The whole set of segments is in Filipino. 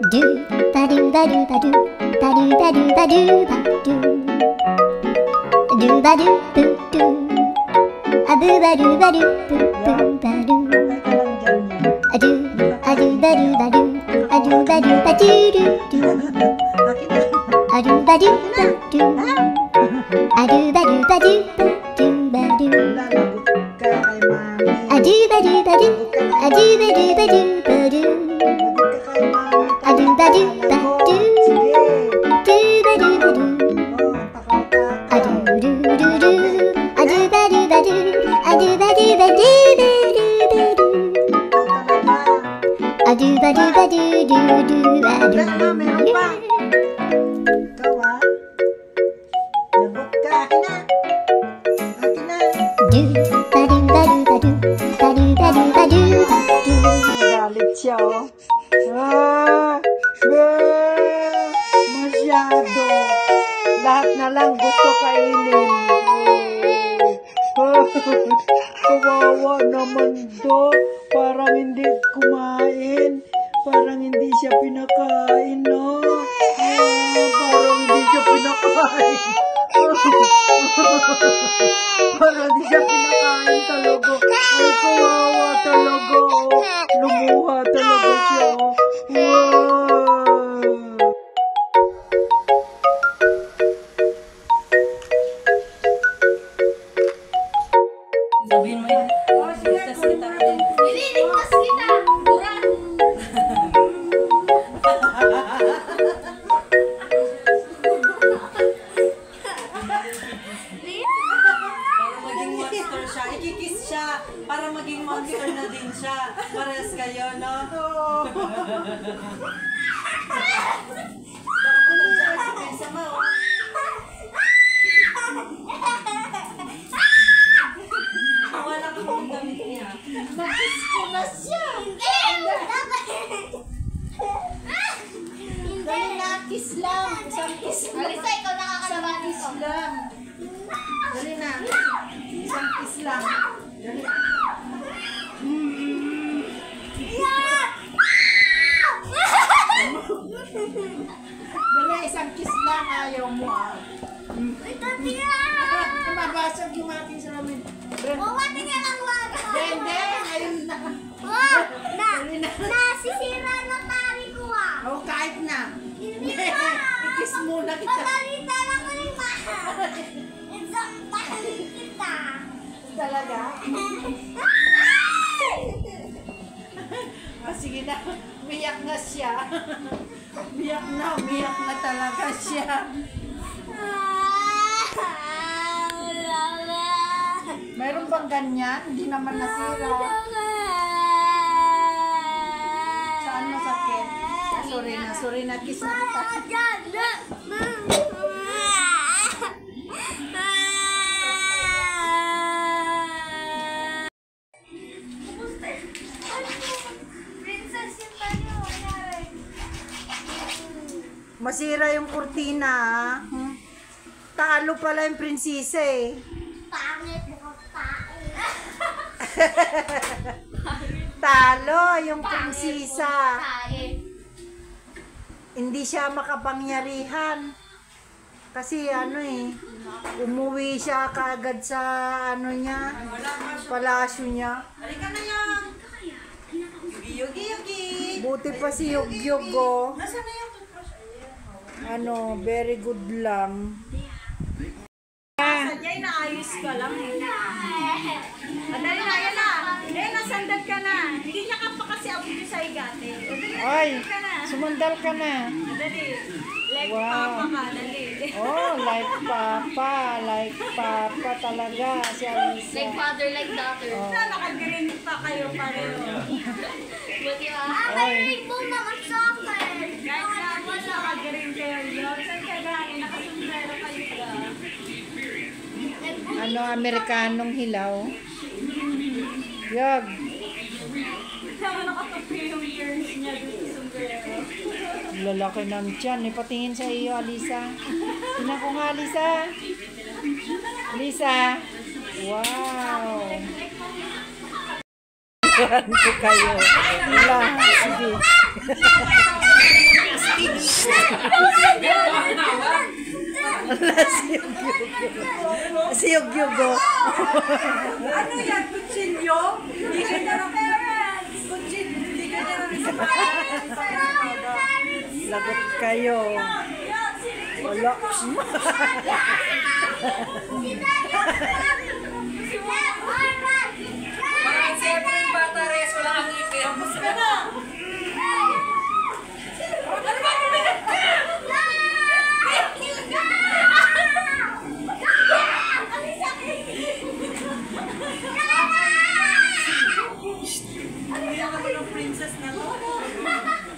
Do ba do ba do ba do ba do ba do ba do ba do ba do boo do a boo ba do ba do boo boo ba do a do ba do ba do a do ba do ba do do do a do ba do ba do a do ba do ba do ba do a do ba do ba do a do ba do ba do ba do a do ba do ba do do ba do ba do a do do do do a do ba do ba do a do ba do ba do ba do a do ba do ba do do do ba do. Ikaw ah. Lagot ka. Akin na. Akin na. Do ba do ba do ba do ba do ba do ba do ba do. Galit siya oh. Masyado. Lahat na lang gusto kainin. Kawawa naman do. Parang hindi kumain. Parang hindi siya pinakain, no? Parang hindi siya pinakain. Parang hindi siya pinakain talaga. Ay, kawawa talaga. Lumuha talaga siya. Sabihin mo yun. Ligtas kita. Nililigtas kita! Buran! Para maging monster siya. Ikikiss siya. Para maging monster na din siya. Parehas kayo, no? Sama, oh. Wala ka kung damit niya. Nakis ko na siya! Hindi! Kiss lang. Isang kiss lang. Alisa, ikaw nakakalaban Isang kiss dito. lang. Dali na. Isang kiss lang. Dali. Dali, isang kiss lang. Ayaw mo ah. Mabasag yung ating salamin. Mawati nga lang wala. Hindi, ayun na. Nasisira na tari ko ah. Oh, kahit na. Hindi ba? I-kiss muna kita. Pagalita lang ko ni Mahal. Insaktan kita. Talaga? Ah, sige na. Umiyak na siya. Umiyak na talaga siya. Mayroon bang ganyan? Hindi naman nasira. Saan masakit? Sorry na. Kiss na kita. Princess, yung tanyo. Nangyari. Masira yung kurtina, ah. Talo pala yung prinsesa eh. Pangit mo tae. Talo yung prinsesa. Tae. Hindi siya makapangyarihan. Kasi ano eh, umuwi siya kaagad sa ano niya, palasyo niya. Halika na yan. Yugi. Buti pa si Yugyug oh. Nasaan na yung toothbrush? Ayan. Ano, very good lang. Sadya'y naayos ka lang eh. Madali na, yan na. Nasandal ka na. Hindi niya ka pa kasi abot yung sa igate. Ay, sumandal ka na. Dali. Like Wow. papa ka, dali. Oh, like papa talaga si Alisa. Like father, like daughter. Oh. Nakagreen pa kayo pareho. Buti ba? Ay. Rainbow naman sa akin. Kahit na mas nakagreen kayo yun. Saan kayo galing? Nakasundero kayo ka. Ano, Amerikanong hilaw. Yag. Saan nakatupi yung ears niya dito sa sombrero? Lalaki ng tiyan. Ipatingin sa iyo, Alisa. Tingnan ko nga, Alisa. Alisa. Wow. Ko kayo. Wala. Sige. Si Yugyugo. Ano yan? Kutsilyo? Hindi ka na kutsilyo. Hindi ka na Lagot kayo. Wala. Siyempre yung bata res, wala kang ipin. Tapos ka na. Ano ba kumigat ka?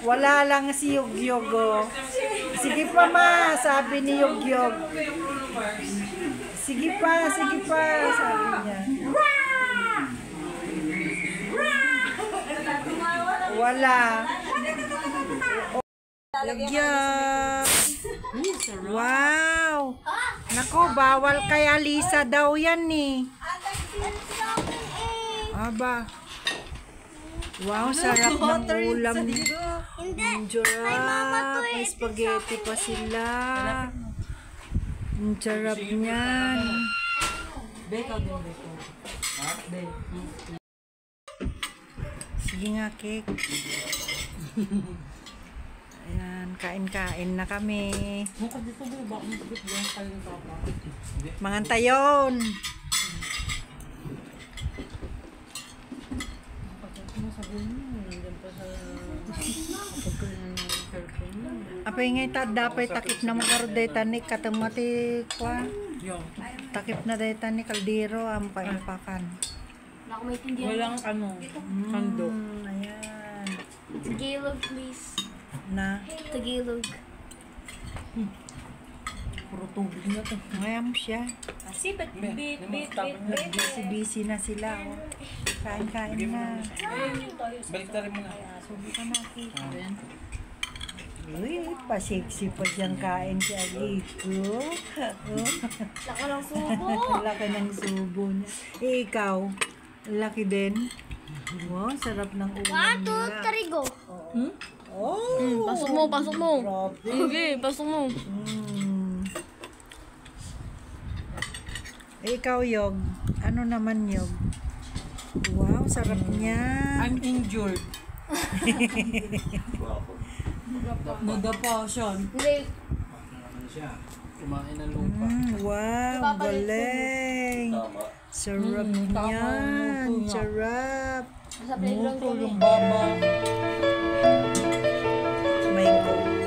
Wala lang si Yugyugo. Sige pa ma, sabi ni Yugyug. Sige pa, sabi niya. Wala. Yugyug. Wow. Nako, bawal kay Alisa daw yan eh. Aba. Wow, sarap ng ulam nito. Ang sarap. May spaghetti pa sila. Ang sarap niyan. Sige nga, cake. Ayan, kain-kain na kami. Mangantayon. Apa ingay ta dapat takip na makarod day tanik katamati kwa. Takip na day tanik kaldero ang paimpakan. Walang kando. Ayan. Tagalog, please. Na Tagalog. Puro tubig na to. ngayam siya. Kasi bit. Busy na sila. Oh. Kain-kain na. Balik na rin muna. Subukan natin. Uy, pa-sexy pa siyang kain si Agito. Laka ng subo. Laki ng subo niya. Eh, ikaw, laki din. Wow, sarap ng ulam 1, 2, nila. 3, go. Oh! Pasok mo. Grabe. Okay, pasok mo. Eh, ikaw, Yog. Ano naman, Yog? Wow, sarap niya. I'm injured. Nadapasan. Hindi. Kumain ng lupa. Wow, galing. Sarap niyan. Sarap. Sa playground ko. Yung baba. May go.